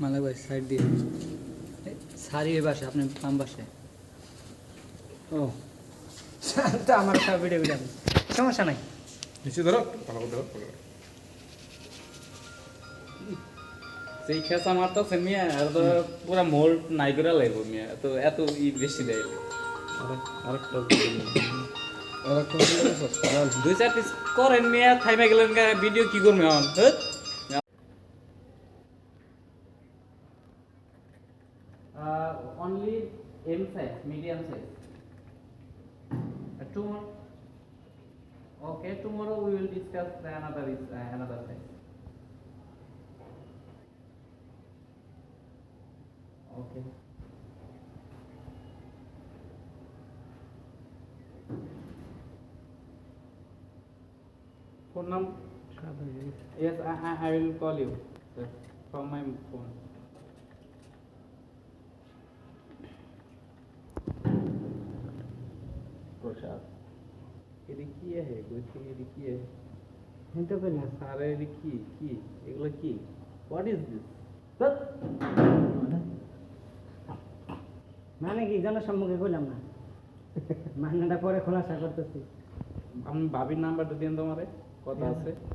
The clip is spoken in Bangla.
মালা ভাই সাইড দিয়ে সারি এই বাসে আপনি বাম বাসে ও তা আমার একটা ভিডিও সমস্যা নাই নিচে ধরো ভালো করে ধরো সেই খেসা মারতেছে মিয়া আর তো পুরা মোল্ড নাই করে লাগবো মিয়া তো এত বেশি দেয় আরেকটা দুই চার পিস করেন মিয়া থাইমা গেলেন ভিডিও কি করবে এখন only M size, medium size. Tomorrow, okay. Tomorrow we will discuss another size. Okay. Phone number? Yes, I will call you, sir, from my phone. प्रसाद ये কি है কইছে ये কি है হিন্টু কই না সারে ये কি এগুলো কি হোয়াট ইজ দিস মানে কি জনসম্মুখে কইলাম না মানেটা পরে খোলাসা করতেছি আমি ভাবির নাম্বারটা দেন তোমারে কথা আছে